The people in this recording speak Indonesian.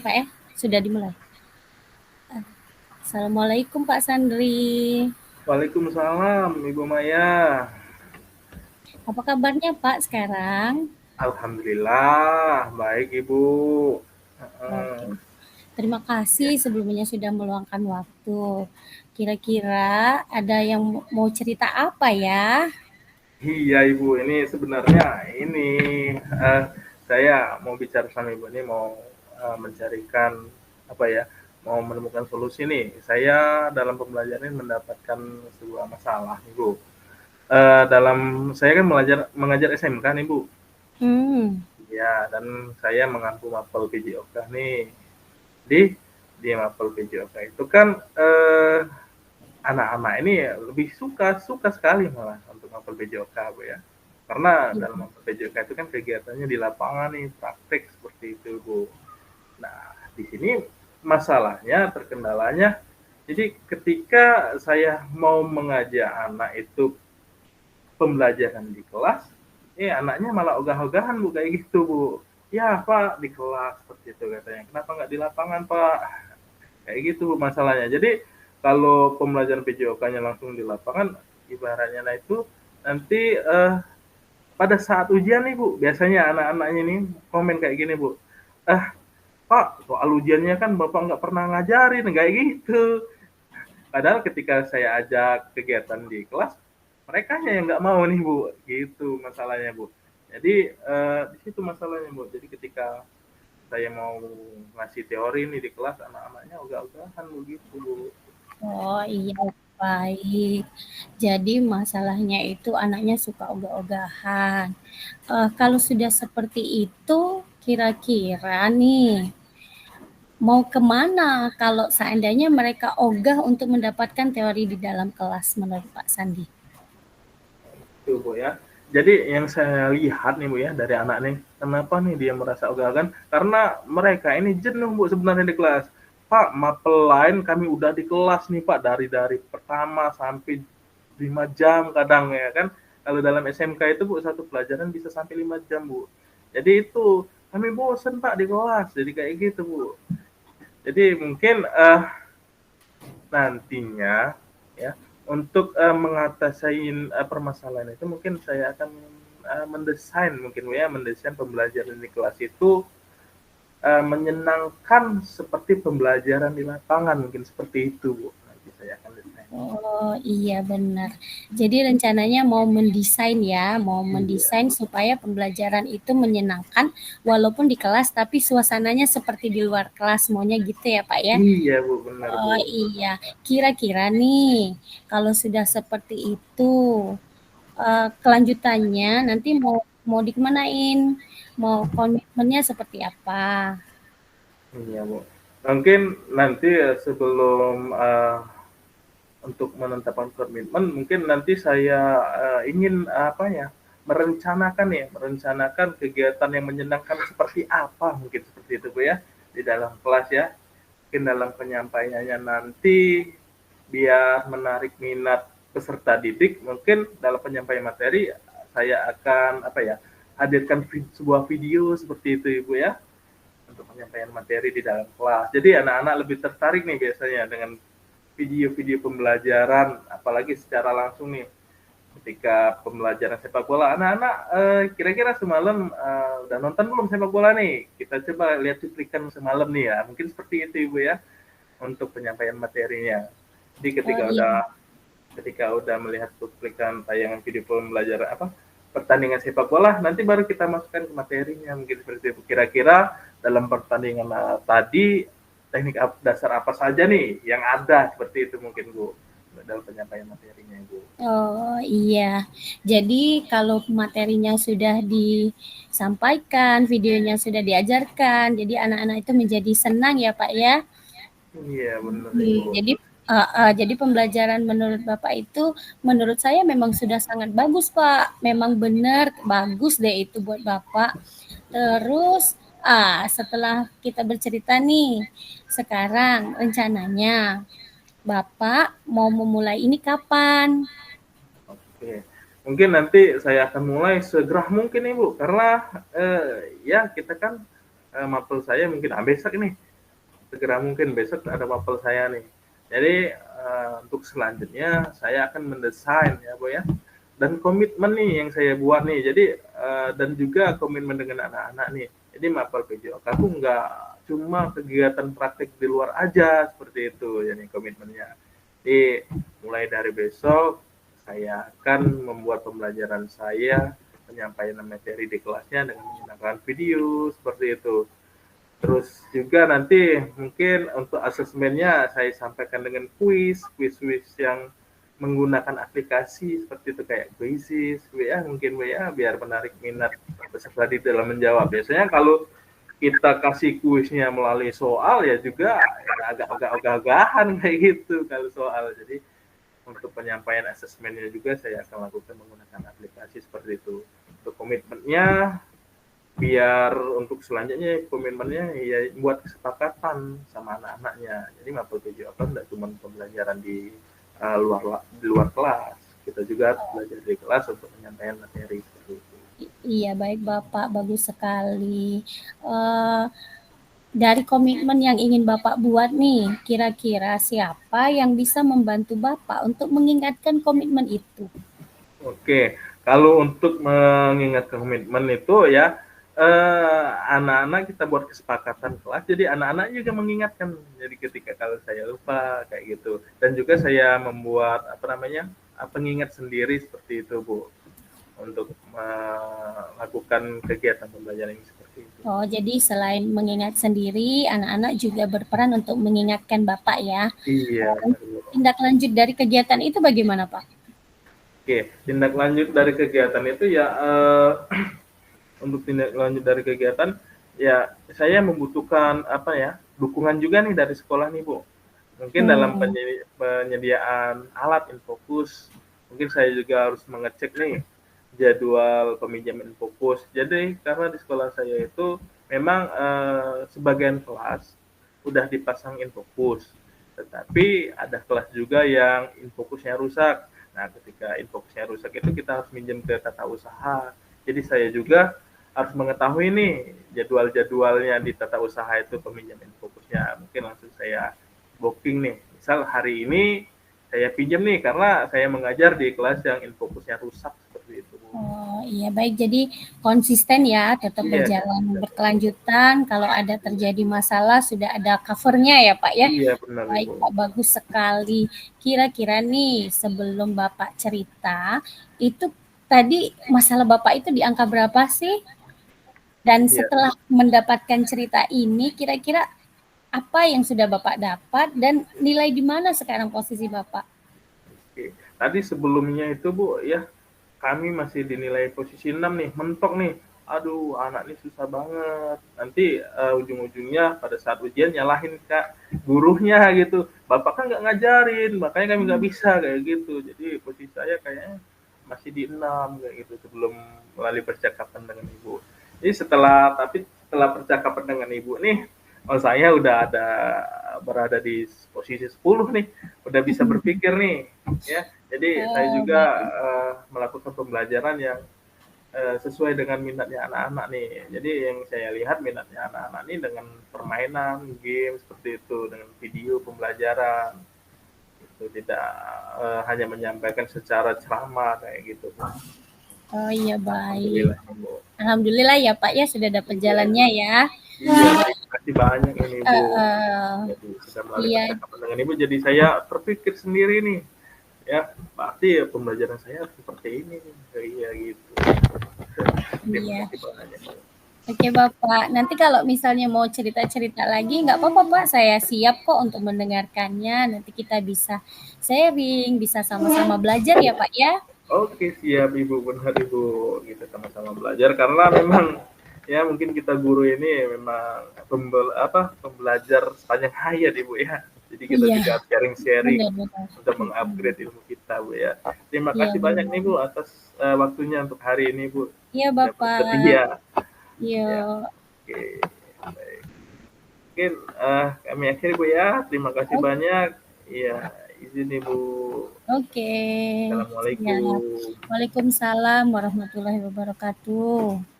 Pak ya, sudah dimulai. Assalamualaikum Pak Sandri. Waalaikumsalam, Ibu Maya. Apa kabarnya Pak sekarang? Alhamdulillah, baik Ibu. Oke. Heeh. Terima kasih Ya. sebelumnya sudah meluangkan waktu. Kira-kira ada yang mau cerita apa ya? Iya Ibu, ini sebenarnya ini eh, saya mau bicara sama Ibu ini mau mencarikan apa ya, mau menemukan solusi nih. Saya dalam pembelajaran ini mendapatkan sebuah masalah, Ibu. Dalam saya kan mengajar SMK nih, Bu. Hmm, Ya, dan saya mengampu mapel PJOK nih. Di di mapel PJOK itu kan anak-anak ini ya lebih suka suka sekali malah untuk mapel PJOK, Bu ya. Karena iya. dalam mapel PJOK itu kan kegiatannya di lapangan nih, praktek seperti itu, Bu. Nah, di sini masalahnya, terkendalanya, jadi ketika saya mau mengajak anak itu pembelajaran di kelas, anaknya malah ogah-ogahan Bu kayak gitu Bu. Ya Pak di kelas seperti itu katanya. Kenapa nggak di lapangan Pak? Kayak gitu masalahnya. Jadi kalau pembelajaran PJOK-nya langsung di lapangan, ibaratnya nah itu nanti pada saat ujian nih Bu, biasanya anak-anaknya ini komen kayak gini Bu. Pak, soal ujiannya kan Bapak nggak pernah ngajarin, kayak gitu. Padahal ketika saya ajak kegiatan di kelas, mereka yang nggak mau nih Bu, gitu masalahnya Bu. Jadi di situ masalahnya Bu. Jadi ketika saya mau ngasih teori nih di kelas, anak-anaknya ogah-ogahan begitu Bu. Oh iya, baik. Jadi masalahnya itu anaknya suka ogah-ogahan. Kalau sudah seperti itu, kira-kira nih, mau kemana kalau seandainya mereka ogah untuk mendapatkan teori di dalam kelas menurut Pak Sandi? Tuh Bu ya. Jadi yang saya lihat nih Bu ya dari anak nih, kenapa nih dia merasa ogah-ogahan? Karena mereka ini jenuh Bu sebenarnya di kelas. Pak, mapel lain kami udah di kelas nih Pak dari pertama sampai 5 jam kadang ya kan. Kalau dalam SMK itu Bu satu pelajaran bisa sampai 5 jam Bu. Jadi itu kami bosen Pak di kelas. Jadi kayak gitu Bu. Jadi mungkin nantinya ya untuk mengatasi permasalahan itu mungkin saya akan mendesain mungkin ya mendesain pembelajaran di kelas itu menyenangkan seperti pembelajaran di lapangan mungkin seperti itu Bu. Nanti saya akan desain. Oh iya benar. Jadi rencananya mau mendesain ya, mau Iya, mendesain supaya pembelajaran itu menyenangkan walaupun di kelas tapi suasananya seperti di luar kelas maunya gitu ya Pak ya. iya Bu, benar Bu. Oh iya, kira-kira nih kalau sudah seperti itu kelanjutannya nanti mau mau dikemanain, mau komitmennya seperti apa? Iya Bu. Mungkin nanti sebelum untuk menetapkan komitmen mungkin nanti saya ingin apa ya merencanakan kegiatan yang menyenangkan seperti apa mungkin seperti itu Bu ya di dalam kelas ya mungkin dalam penyampaiannya nanti biar menarik minat peserta didik mungkin dalam penyampaian materi saya akan apa ya hadirkan sebuah video seperti itu Ibu ya untuk penyampaian materi di dalam kelas jadi anak-anak lebih tertarik nih biasanya dengan video-video pembelajaran, apalagi secara langsung nih, ketika pembelajaran sepak bola. Anak-anak kira-kira semalam udah nonton belum sepak bola nih? Kita coba lihat cuplikan semalam nih ya. Mungkin seperti itu Ibu ya untuk penyampaian materinya. Jadi Oh iya. ketika udah melihat cuplikan tayangan video pembelajaran apa pertandingan sepak bola, nanti baru kita masukkan ke materinya mungkin seperti itu. Kira-kira dalam pertandingan tadi teknik dasar apa saja nih yang ada seperti itu mungkin Bu dalam penyampaian materinya Bu. Oh iya. Jadi kalau materinya sudah disampaikan, videonya sudah diajarkan, jadi anak-anak itu menjadi senang ya Pak ya. Iya benar Ibu. Jadi jadi pembelajaran menurut Bapak itu menurut saya memang sudah sangat bagus Pak. Memang benar bagus deh itu buat Bapak. Terus setelah kita bercerita nih, sekarang rencananya Bapak mau memulai ini kapan? Oke. Mungkin nanti saya akan mulai segera mungkin Ibu karena ya kita kan mapel saya mungkin besok nih, segera mungkin besok ada mapel saya nih. Jadi untuk selanjutnya saya akan mendesain ya Bu ya, dan komitmen nih yang saya buat nih. Jadi dan juga komitmen dengan anak-anak nih. Jadi mapel PJOK aku nggak cuma kegiatan praktik di luar aja seperti itu, jadi komitmennya. Jadi mulai dari besok saya akan membuat pembelajaran saya, penyampaian materi di kelasnya dengan menggunakan video seperti itu. Terus juga nanti mungkin untuk asesmennya saya sampaikan dengan kuis yang menggunakan aplikasi seperti itu kayak Quizzes, WA mungkin WA biar menarik minat peserta di dalam menjawab. Biasanya kalau kita kasih kuisnya melalui soal ya juga ya agak-agak ogah-ogahan kayak gitu kalau soal. Jadi untuk penyampaian asesmennya juga saya akan lakukan menggunakan aplikasi seperti itu. Untuk komitmennya biar untuk selanjutnya komitmennya ya buat kesepakatan sama anak-anaknya. Jadi mapel PJOK tidak cuma pembelajaran di luar kelas, kita juga belajar di kelas untuk penyampaian materi seperti itu. Iya, baik Bapak, bagus sekali. Dari komitmen yang ingin Bapak buat nih, kira-kira siapa yang bisa membantu Bapak untuk mengingatkan komitmen itu? Oke, kalau untuk mengingat komitmen itu ya anak-anak kita buat kesepakatan kelas, jadi anak-anak juga mengingatkan. Jadi ketika kalau saya lupa kayak gitu, dan juga saya membuat pengingat sendiri seperti itu Bu, untuk melakukan kegiatan pembelajaran ini seperti itu. Oh, jadi selain mengingat sendiri, anak-anak juga berperan untuk mengingatkan Bapak ya. Iya. Tindak lanjut dari kegiatan itu bagaimana Pak? Oke, tindak lanjut dari kegiatan itu ya untuk tindak lanjut dari kegiatan ya saya membutuhkan dukungan juga nih dari sekolah nih Bu. Mungkin dalam penyediaan alat Infokus, mungkin saya juga harus mengecek nih jadwal peminjaman Infokus. Jadi karena di sekolah saya itu memang sebagian kelas udah dipasang Infokus, tetapi ada kelas juga yang Infokusnya rusak. Nah, ketika Infokusnya rusak itu kita harus minjem ke tata usaha. Jadi saya juga harus mengetahui nih jadwal-jadwalnya di tata usaha itu peminjaman Infokusnya. Mungkin langsung saya booking nih. Misal hari ini saya pinjam nih karena saya mengajar di kelas yang Infokusnya rusak seperti itu. Oh iya baik, jadi konsisten ya, tetap berjalan berkelanjutan. Kalau ada terjadi masalah sudah ada covernya ya Pak ya. Iya benar Baik Ibu. Pak, bagus sekali. Kira-kira nih sebelum Bapak cerita, itu tadi masalah Bapak itu di angka berapa sih? Dan setelah mendapatkan cerita ini, kira-kira apa yang sudah Bapak dapat dan nilai di mana sekarang posisi Bapak? Oke. Tadi sebelumnya itu Bu ya, kami masih dinilai posisi 6 nih, mentok nih. Aduh, anak ini susah banget. Nanti ujung-ujungnya pada saat ujian nyalahin Kak gurunya gitu. Bapak kan nggak ngajarin, makanya kami nggak bisa kayak gitu. Jadi posisi saya kayaknya masih di 6 kayak gitu sebelum melalui percakapan dengan Ibu. Jadi setelah percakapan dengan Ibu nih, saya udah berada di posisi 10 nih, udah bisa berpikir nih, ya. Jadi saya juga melakukan pembelajaran yang sesuai dengan minatnya anak-anak nih. Jadi yang saya lihat minatnya anak-anak nih dengan permainan, game seperti itu, dengan video pembelajaran. Itu tidak hanya menyampaikan secara ceramah kayak gitu. Oh iya baik. Alhamdulillah, Bu. Alhamdulillah ya Pak ya sudah dapat jalannya ya. Iya, terima kasih banyak ini Bu. Jadi sudah melalui Iya. percakapan dengan Ibu, jadi saya terpikir sendiri nih. Ya, berarti ya pembelajaran saya seperti ini. Iya gitu. Terima Iya. kasih banyak. Oke Bapak, nanti kalau misalnya mau cerita-cerita lagi, nggak apa-apa Pak, saya siap kok untuk mendengarkannya. Nanti kita bisa sharing, bisa sama-sama belajar ya Pak ya. Oke, siap Ibu, benar Ibu. Kita sama-sama belajar karena memang ya mungkin kita guru ini memang pembelajar sepanjang hayat Ibu ya. Jadi kita Iya, juga sharing-sharing benar-benar. untuk mengupgrade ilmu kita Bu ya. Terima Iya, kasih banyak nih Bu atas waktunya untuk hari ini Bu. iya Sudah Bapak. bersedia. Iya. Ya, oke. Baik. Mungkin kami akhiri Bu ya. Terima kasih banyak. Iya, izin Ibu. Oke. Siap. Assalamualaikum. Waalaikumsalam warahmatullahi wabarakatuh.